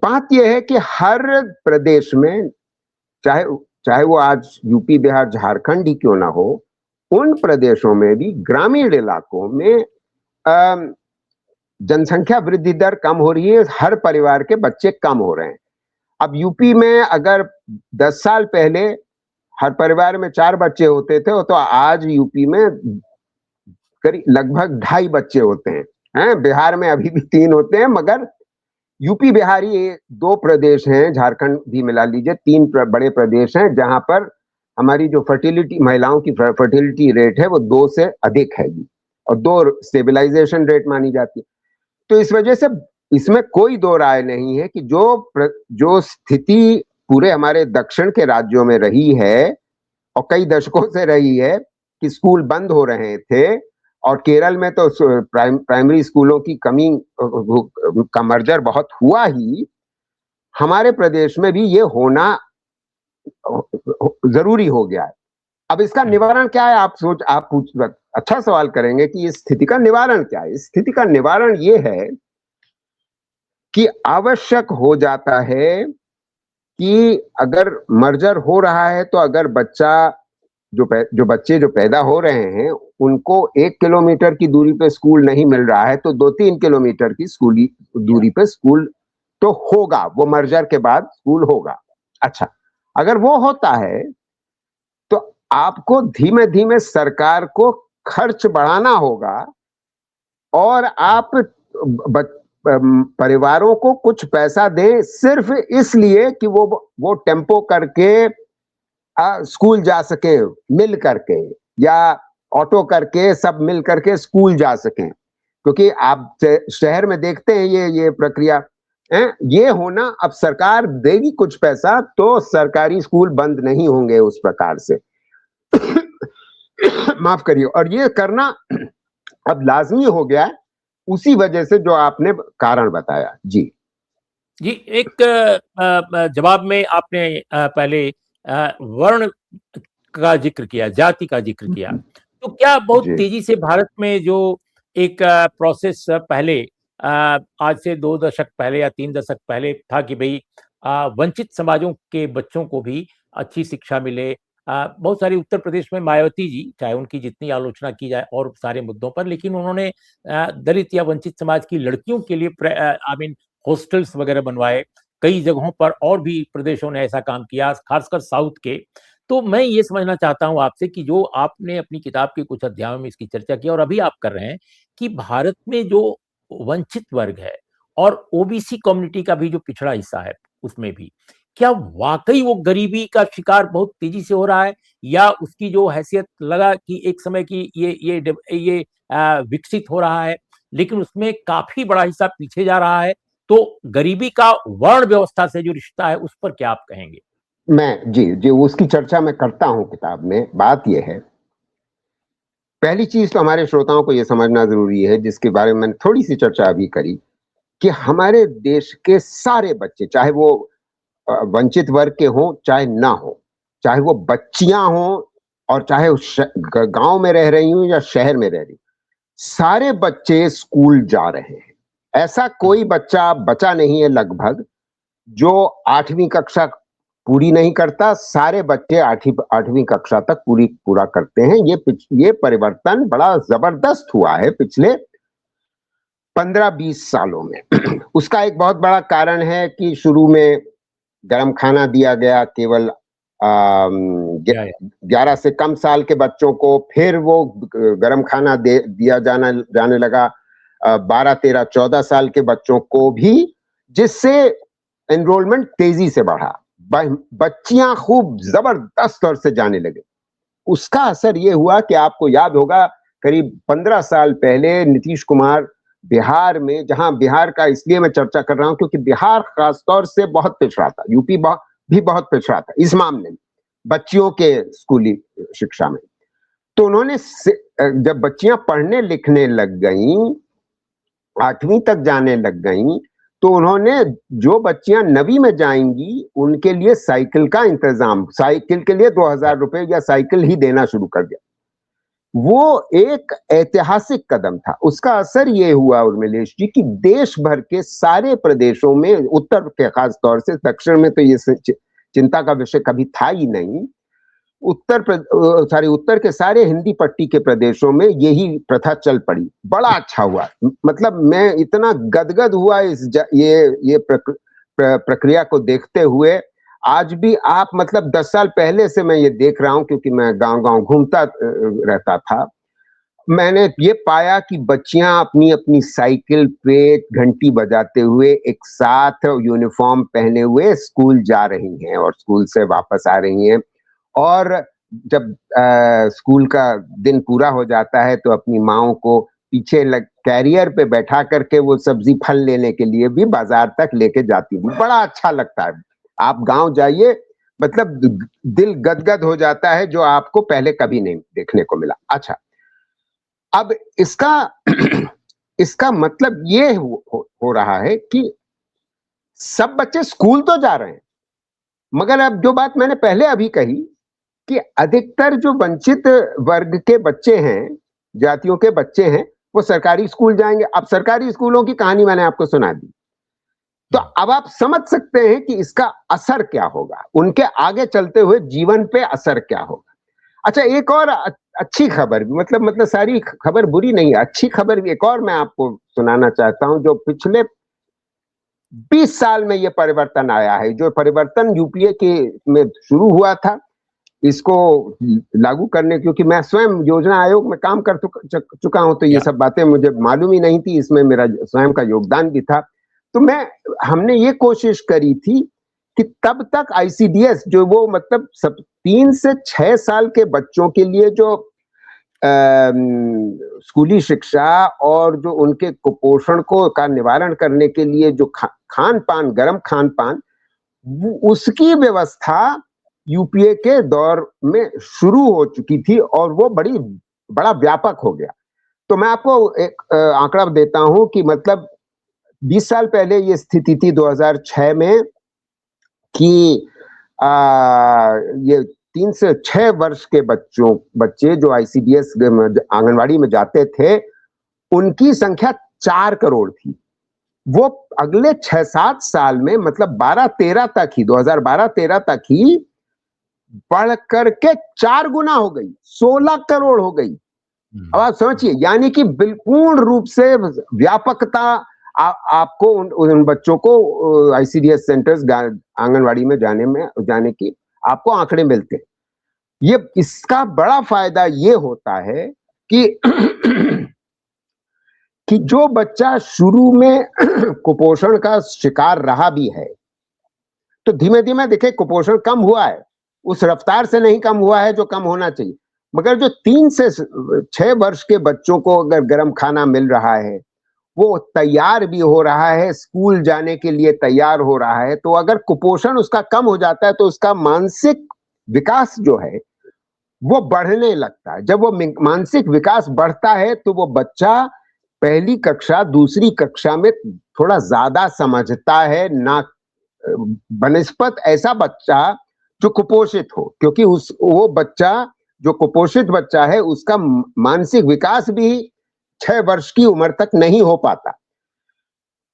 बात यह है कि हर प्रदेश में, चाहे वो आज यूपी बिहार झारखंड ही क्यों ना हो, उन प्रदेशों में भी ग्रामीण इलाकों में जनसंख्या वृद्धि दर कम हो रही है, हर परिवार के बच्चे कम हो रहे हैं। अब यूपी में अगर 10 साल पहले हर परिवार में 4 बच्चे होते थे, तो आज यूपी में करीब लगभग 2.5 बच्चे होते हैं। बिहार में अभी भी 3 होते हैं, मगर यूपी बिहार ये 2 प्रदेश हैं, झारखंड भी मिला लीजिए 3 बड़े प्रदेश हैं जहां पर हमारी जो महिलाओं की फर्टिलिटी रेट है वो 2 से अधिक है और 2 स्टेबलाइजेशन रेट मानी जाती है। तो इस वजह से इसमें कोई दो राय नहीं है कि जो स्थिति पूरे हमारे दक्षिण के राज्यों में रही है और कई दशकों से रही है कि स्कूल बंद हो रहे थे, और केरल में तो प्राइमरी स्कूलों की कमी का मर्जर बहुत हुआ ही, हमारे प्रदेश में भी ये होना जरूरी हो गया है। अब इसका निवारण क्या है? आप अच्छा सवाल करेंगे कि इस स्थिति का निवारण क्या है। इस स्थिति का निवारण ये है कि आवश्यक हो जाता है कि अगर मर्जर हो रहा है तो अगर जो बच्चे पैदा हो रहे हैं उनको 1 किलोमीटर की दूरी पे स्कूल नहीं मिल रहा है, तो 2-3 किलोमीटर की स्कूली दूरी पे स्कूल तो होगा, वो मर्जर के बाद स्कूल होगा। अच्छा, अगर वो होता है तो आपको धीमे धीमे सरकार को खर्च बढ़ाना होगा और आप परिवारों को कुछ पैसा दें सिर्फ इसलिए कि वो टेम्पो करके स्कूल जा सके, मिल करके या ऑटो करके सब मिल करके स्कूल जा सकें। क्योंकि आप शहर में देखते हैं ये प्रक्रिया ये होना। अब सरकार देगी कुछ पैसा तो सरकारी स्कूल बंद नहीं होंगे उस प्रकार से। माफ करिए, और ये करना अब लाजमी हो गया है उसी वजह से जो आपने कारण बताया। जी जी, एक जवाब में आपने पहले वर्ण का जिक्र किया, जाति का जिक्र किया, तो क्या बहुत तेजी से भारत में जो एक प्रोसेस पहले आज से 2 दशक पहले या 3 दशक पहले था कि भाई वंचित समाजों के बच्चों को भी अच्छी शिक्षा मिले। बहुत सारी उत्तर प्रदेश में मायावती जी, चाहे उनकी जितनी आलोचना की जाए और सारे मुद्दों पर, लेकिन उन्होंने दलित या वंचित समाज की लड़कियों के लिए आई मीन हॉस्टल्स वगैरह बनवाए। कई जगहों पर और भी प्रदेशों ने ऐसा काम किया, खासकर साउथ के। तो मैं ये समझना चाहता हूं आपसे कि जो आपने अपनी किताब के कुछ अध्यायों में इसकी चर्चा की और अभी आप कर रहे हैं कि भारत में जो वंचित वर्ग है और ओबीसी कम्युनिटी का भी जो पिछड़ा हिस्सा है उसमें भी, क्या वाकई वो गरीबी का शिकार बहुत तेजी से हो रहा है, या उसकी जो हैसियत लगा कि एक समय की ये विकसित हो रहा है लेकिन उसमें काफी बड़ा हिस्सा पीछे जा रहा है? तो गरीबी का वर्ण व्यवस्था से जो रिश्ता है उस पर क्या आप कहेंगे? मैं जी जी उसकी चर्चा मैं करता हूं किताब में। बात यह है, पहली चीज तो हमारे श्रोताओं को यह समझना जरूरी है, जिसके बारे में मैंने थोड़ी सी चर्चा अभी करी, कि हमारे देश के सारे बच्चे, चाहे वो वंचित वर्ग के हों चाहे ना हो, चाहे वो बच्चियां हों और चाहे गांव में रह रही हूं या शहर में रह रही, सारे बच्चे स्कूल जा रहे हैं। ऐसा कोई बच्चा बचा नहीं है लगभग जो 8वीं कक्षा पूरी नहीं करता। सारे बच्चे 8वीं कक्षा तक पूरा करते हैं। ये परिवर्तन बड़ा जबरदस्त हुआ है पिछले 15-20 सालों में। उसका एक बहुत बड़ा कारण है कि शुरू में गरम खाना दिया गया केवल 11 से कम साल के बच्चों को, फिर वो गरम खाना दिया जाने लगा 12, 13, 14 साल के बच्चों को भी, जिससे एनरोलमेंट तेजी से बढ़ा। बच्चियां खूब जबरदस्त तौर से जाने लगे। उसका असर यह हुआ कि आपको याद होगा, करीब 15 साल पहले नीतीश कुमार बिहार में, जहां बिहार का इसलिए मैं चर्चा कर रहा हूं क्योंकि बिहार खासतौर से बहुत पिछड़ा था, यूपी भी बहुत पिछड़ा था इस मामले में, बच्चियों के स्कूली शिक्षा में। तो उन्होंने जब बच्चियां पढ़ने लिखने लग गईं, 8वीं तक जाने लग गईं, तो उन्होंने जो बच्चियां 9वीं में जाएंगी उनके लिए साइकिल का इंतजाम, साइकिल के लिए 2000 रुपए या साइकिल ही देना शुरू कर दिया। वो एक ऐतिहासिक कदम था। उसका असर ये हुआ उर्मिलेश जी कि देश भर के सारे प्रदेशों में, उत्तर के खास तौर से, दक्षिण में तो ये चिंता का विषय कभी था ही नहीं, उत्तर के सारे हिंदी पट्टी के प्रदेशों में यही प्रथा चल पड़ी। बड़ा अच्छा हुआ, मतलब मैं इतना गदगद हुआ ये प्रक्रिया को देखते हुए। आज भी आप, मतलब 10 साल पहले से मैं ये देख रहा हूं क्योंकि मैं गांव-गांव घूमता रहता था। मैंने ये पाया कि बच्चियां अपनी अपनी साइकिल पे घंटी बजाते हुए एक साथ यूनिफॉर्म पहने हुए स्कूल जा रही हैं और स्कूल से वापस आ रही हैं। और जब स्कूल का दिन पूरा हो जाता है तो अपनी माओ को पीछे कैरियर पे बैठा करके वो सब्जी फल लेने के लिए भी बाजार तक लेके जाती हूँ। बड़ा अच्छा लगता है। आप गांव जाइए, मतलब दिल गदगद हो जाता है, जो आपको पहले कभी नहीं देखने को मिला। अच्छा, अब इसका इसका मतलब ये हो रहा है कि सब बच्चे स्कूल तो जा रहे हैं, मगर अब जो बात मैंने पहले अभी कही कि अधिकतर जो वंचित वर्ग के बच्चे हैं, जातियों के बच्चे हैं, वो सरकारी स्कूल जाएंगे। अब सरकारी स्कूलों की कहानी मैंने आपको सुना दी, तो अब आप समझ सकते हैं कि इसका असर क्या होगा, उनके आगे चलते हुए जीवन पे असर क्या होगा। अच्छा, एक और अच्छी खबर, मतलब सारी खबर बुरी नहीं है, अच्छी खबर भी एक और मैं आपको सुनाना चाहता हूं, जो पिछले 20 साल में ये परिवर्तन आया है। जो परिवर्तन यूपीए के में शुरू हुआ था, इसको लागू करने, क्योंकि मैं स्वयं योजना आयोग में काम कर चुका हूं, तो ये सब बातें मुझे मालूम ही नहीं थी, इसमें मेरा स्वयं का योगदान भी था। तो हमने ये कोशिश करी थी कि तब तक आईसीडीएस, जो वो मतलब 3 से 6 साल के बच्चों के लिए जो स्कूली शिक्षा और जो उनके कुपोषण का निवारण करने के लिए जो खान पान, गर्म खान पान, उसकी व्यवस्था यूपीए के दौर में शुरू हो चुकी थी और वो बड़ा व्यापक हो गया। तो मैं आपको एक आंकड़ा देता हूं कि मतलब 20 साल पहले ये स्थिति थी 2006 में कि ये 3 से 6 वर्ष के बच्चे जो आईसीडीएस आंगनवाड़ी में जाते थे, उनकी संख्या 4 करोड़ थी। वो अगले 6-7 साल में, मतलब 12-13 तक ही, 2012-13 तक ही बढ़ करके 4 गुना हो गई, 16 करोड़ हो गई। अब आप समझिए, यानी कि पूर्ण रूप से व्यापकता आपको उन बच्चों को आईसीडीएस सेंटर्स, आंगनवाड़ी में जाने की आपको आंकड़े मिलते हैं। ये इसका बड़ा फायदा ये होता है कि कि जो बच्चा शुरू में कुपोषण का शिकार रहा भी है, तो धीमे धीमे देखिए कुपोषण कम हुआ है, उस रफ्तार से नहीं कम हुआ है जो कम होना चाहिए, मगर जो 3 से 6 वर्ष के बच्चों को अगर गर्म खाना मिल रहा है, वो तैयार भी हो रहा है, स्कूल जाने के लिए तैयार हो रहा है, तो अगर कुपोषण उसका कम हो जाता है तो उसका मानसिक विकास जो है वो बढ़ने लगता है। जब वो मानसिक विकास बढ़ता है तो वो बच्चा पहली कक्षा दूसरी कक्षा में थोड़ा ज्यादा समझता है, ना बनिस्पत ऐसा बच्चा जो कुपोषित हो, क्योंकि उस वो बच्चा जो कुपोषित बच्चा है उसका मानसिक विकास भी 6 वर्ष की उम्र तक नहीं हो पाता।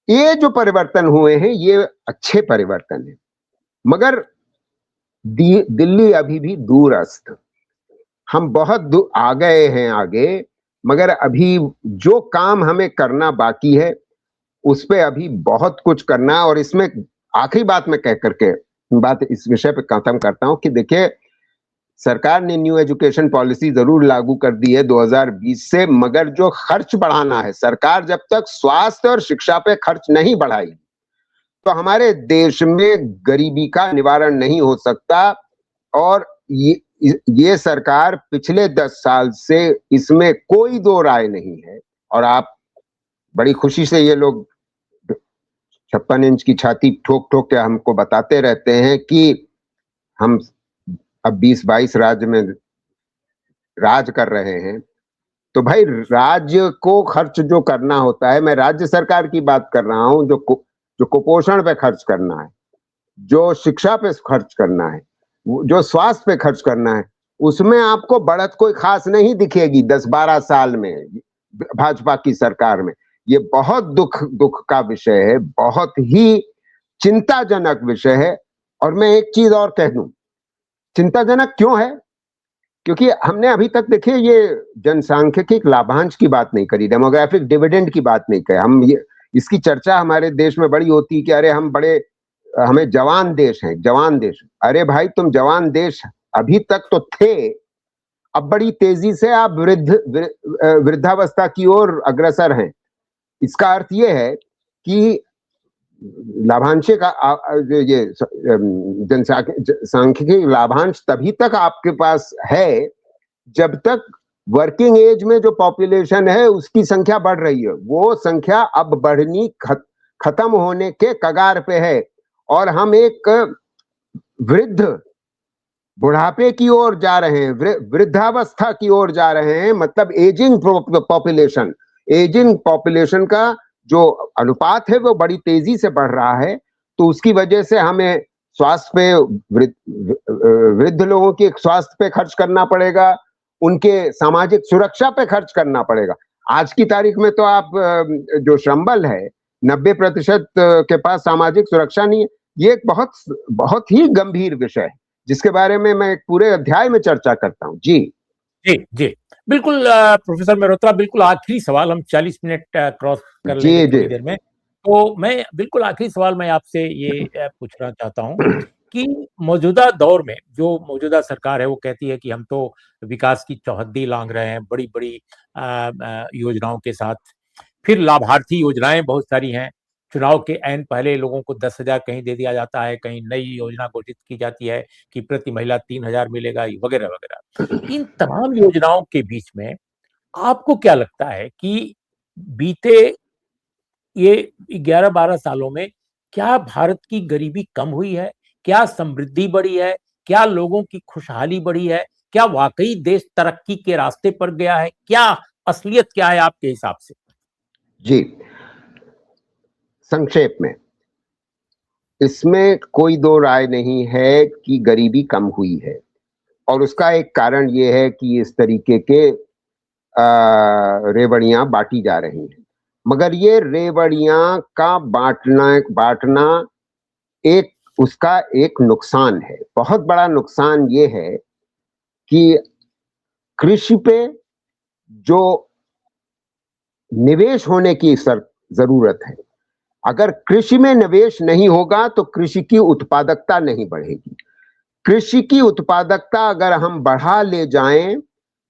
ये जो परिवर्तन हुए हैं ये अच्छे परिवर्तन है, मगर दिल्ली अभी भी दूरस्थ। हम बहुत आ गए हैं आगे, मगर अभी जो काम हमें करना बाकी है उस पे अभी बहुत कुछ करना है। और इसमें आखिरी बात मैं कह करके बात इस विषय पे खत्म करता हूं कि देखिए, सरकार ने न्यू एजुकेशन पॉलिसी जरूर लागू कर दी है 2020 से, मगर जो खर्च बढ़ाना है, सरकार जब तक स्वास्थ्य और शिक्षा पे खर्च नहीं बढ़ाई तो हमारे देश में गरीबी का निवारण नहीं हो सकता। और ये सरकार पिछले 10 साल से इसमें कोई दो राय नहीं है। और आप बड़ी खुशी से ये लोग 56 इंच की छाती ठोक ठोक के हमको बताते रहते हैं कि हम अब 20-22 राज्य में राज कर रहे हैं। तो भाई, राज्य को खर्च जो करना होता है, मैं राज्य सरकार की बात कर रहा हूं, जो कुपोषण पे खर्च करना है, जो शिक्षा पे खर्च करना है, जो स्वास्थ्य पे खर्च करना है, उसमें आपको बढ़त कोई खास नहीं दिखेगी 10-12 साल में भाजपा की सरकार में। ये बहुत दुख का विषय है, बहुत ही चिंताजनक विषय है। और मैं एक चीज और कह दूं, चिंताजनक क्यों है? क्योंकि हमने अभी तक देखिए ये जनसांख्यिकी लाभांश की बात नहीं करी, डेमोग्राफिक डिविडेंड की बात नहीं करी। हम ये इसकी चर्चा हमारे देश में बड़ी होती है कि अरे हम बड़े हमें जवान देश हैं, जवान देश। अरे भाई, तुम जवान देश अभी तक तो थे, अब बड़ी तेजी से आप वृद्धावस्था की ओर अग्रसर हैं। इसका अर्थ ये है कि लाभांश का ये जनसांख्यिकी लाभांश तभी तक आपके पास है जब तक वर्किंग एज में जो पॉपुलेशन है उसकी संख्या बढ़ रही है। वो संख्या अब बढ़नी खत्म होने के कगार पे है और हम एक वृद्ध बुढ़ापे की ओर जा रहे हैं, वृद्धावस्था की ओर जा रहे हैं। मतलब एजिंग पॉपुलेशन का जो अनुपात है वो बड़ी तेजी से बढ़ रहा है। तो उसकी वजह से हमें स्वास्थ्य पे, वृद्ध लोगों के स्वास्थ्य पे खर्च करना पड़ेगा, उनके सामाजिक सुरक्षा पे खर्च करना पड़ेगा। आज की तारीख में तो आप जो श्रमबल है 90% के पास सामाजिक सुरक्षा नहीं है। ये एक बहुत ही गंभीर विषय है जिसके बारे में मैं एक पूरे अध्याय में चर्चा करता हूं। जी जी बिल्कुल। प्रोफेसर मेहरोत्रा, बिल्कुल आखिरी सवाल, हम 40 मिनट क्रॉस कर लेंगे थोड़ी देर में। तो मैं बिल्कुल आखिरी सवाल मैं आपसे ये पूछना चाहता हूं कि मौजूदा दौर में जो मौजूदा सरकार है वो कहती है कि हम तो विकास की चौहद्दी लांघ रहे हैं बड़ी बड़ी योजनाओं के साथ। फिर लाभार्थी योजनाएं बहुत सारी हैं। चुनाव के ऐन पहले लोगों को 10,000 कहीं दे दिया जाता है, कहीं नई योजना घोषित की जाती है कि प्रति महिला 3,000 मिलेगा, वगैरह वगैरह। इन तमाम योजनाओं के बीच में आपको क्या लगता है कि बीते ये 11-12 सालों में क्या भारत की गरीबी कम हुई है? क्या समृद्धि बढ़ी है? क्या लोगों की खुशहाली बढ़ी है? क्या वाकई देश तरक्की के रास्ते पर गया है? क्या असलियत क्या है आपके हिसाब से? जी, संक्षेप में इसमें कोई दो राय नहीं है कि गरीबी कम हुई है। और उसका एक कारण ये है कि इस तरीके के रेवड़ियां बांटी जा रही हैं। मगर ये रेवड़ियां का बांटना एक उसका एक नुकसान है, बहुत बड़ा नुकसान ये है कि कृषि पे जो निवेश होने की जरूरत है, अगर कृषि में निवेश नहीं होगा तो कृषि की उत्पादकता नहीं बढ़ेगी। कृषि की उत्पादकता अगर हम बढ़ा ले जाएं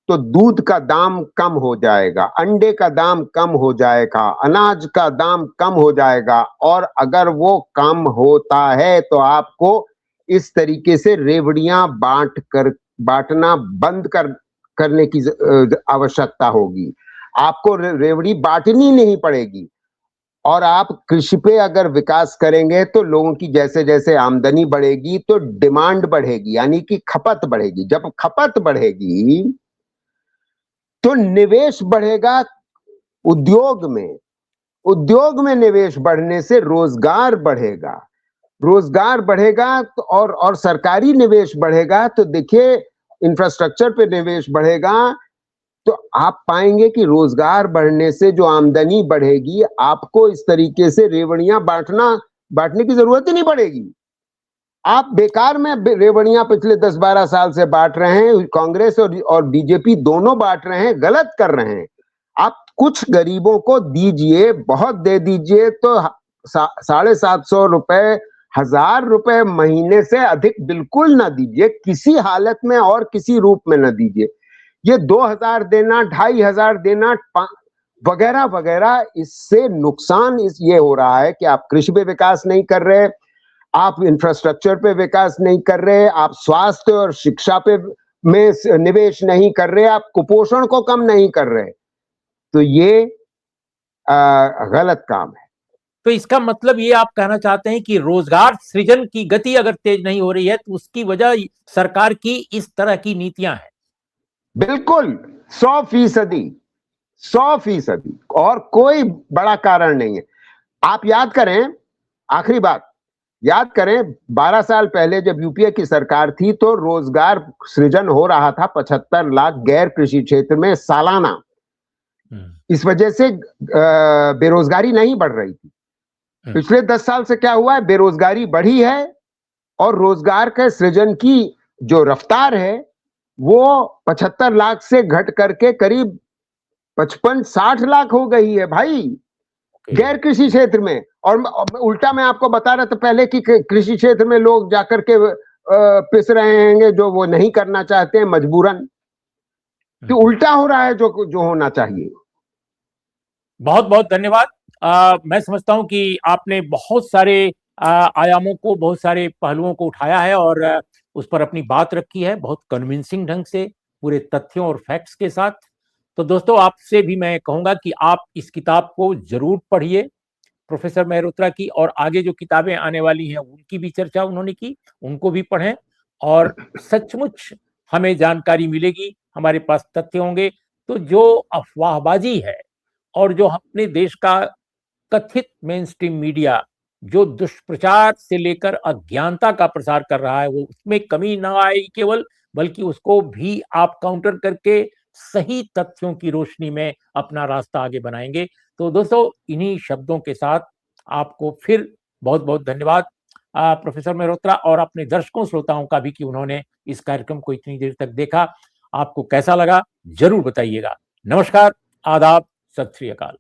तो दूध का दाम कम हो जाएगा, अंडे का दाम कम हो जाएगा, अनाज का दाम कम हो जाएगा। और अगर वो कम होता है तो आपको इस तरीके से रेवड़ियां बांटना बंद करने की आवश्यकता होगी। आपको रेवड़ी बांटनी नहीं पड़ेगी, और आप कृषि पे अगर विकास करेंगे तो लोगों की जैसे जैसे आमदनी बढ़ेगी तो डिमांड बढ़ेगी, यानी कि खपत बढ़ेगी। जब खपत बढ़ेगी तो निवेश बढ़ेगा उद्योग में, उद्योग में निवेश बढ़ने से रोजगार बढ़ेगा, रोजगार बढ़ेगा तो और सरकारी निवेश बढ़ेगा तो देखिए इंफ्रास्ट्रक्चर पे निवेश बढ़ेगा, तो आप पाएंगे कि रोजगार बढ़ने से जो आमदनी बढ़ेगी, आपको इस तरीके से रेवड़ियां बांटने की जरूरत ही नहीं पड़ेगी। आप बेकार में रेवड़ियां पिछले 10-12 साल से बांट रहे हैं, कांग्रेस और बीजेपी दोनों बांट रहे हैं, गलत कर रहे हैं। आप कुछ गरीबों को दीजिए, बहुत दे दीजिए तो 750 रुपए, 1000 रुपए महीने से अधिक बिल्कुल ना दीजिए, किसी हालत में और किसी रूप में ना दीजिए। ये 2000 देना, 2500 देना, वगैरह वगैरह, इससे नुकसान ये हो रहा है कि आप कृषि पे विकास नहीं कर रहे, आप इंफ्रास्ट्रक्चर पे विकास नहीं कर रहे, आप स्वास्थ्य और शिक्षा पे में निवेश नहीं कर रहे, आप कुपोषण को कम नहीं कर रहे, तो ये गलत काम है। तो इसका मतलब ये आप कहना चाहते हैं कि रोजगार सृजन की गति अगर तेज नहीं हो रही है तो उसकी वजह सरकार की इस तरह की नीतियां हैं। बिल्कुल 100%, 100%, और कोई बड़ा कारण नहीं है। आप याद करें, आखिरी बात याद करें, 12 साल पहले जब यूपीए की सरकार थी तो रोजगार सृजन हो रहा था 75 लाख गैर कृषि क्षेत्र में सालाना। इस वजह से बेरोजगारी नहीं बढ़ रही थी। पिछले 10 साल से क्या हुआ है, बेरोजगारी बढ़ी है और रोजगार के सृजन की जो रफ्तार है वो 75 लाख से घट करके करीब 55-60 लाख हो गई है भाई, गैर कृषि क्षेत्र में। और उल्टा मैं आपको बता रहा था पहले कि कृषि क्षेत्र में लोग जाकर के पिस रहे हैं जो वो नहीं करना चाहते हैं मजबूरन, तो उल्टा हो रहा है जो होना चाहिए। बहुत बहुत धन्यवाद। मैं समझता हूं कि आपने बहुत सारे आयामों को, बहुत सारे पहलुओं को उठाया है और उस पर अपनी बात रखी है बहुत कन्विंसिंग ढंग से, पूरे तथ्यों और फैक्ट्स के साथ। तो दोस्तों, आपसे भी मैं कहूंगा कि आप इस किताब को जरूर पढ़िए, प्रोफेसर मेहरोत्रा की, और आगे जो किताबें आने वाली हैं उनकी भी चर्चा उन्होंने की, उनको भी पढ़ें और सचमुच हमें जानकारी मिलेगी, हमारे पास तथ्य होंगे। तो जो अफवाहबाजी है और जो अपने देश का कथित मेन स्ट्रीम मीडिया जो दुष्प्रचार से लेकर अज्ञानता का प्रसार कर रहा है, वो उसमें कमी ना आए केवल, बल्कि उसको भी आप काउंटर करके सही तथ्यों की रोशनी में अपना रास्ता आगे बनाएंगे। तो दोस्तों, इन्हीं शब्दों के साथ आपको फिर बहुत बहुत धन्यवाद प्रोफेसर मेहरोत्रा, और अपने दर्शकों श्रोताओं का भी कि उन्होंने इस कार्यक्रम को इतनी देर तक देखा। आपको कैसा लगा जरूर बताइएगा। नमस्कार, आदाब, सत श्री अकाल।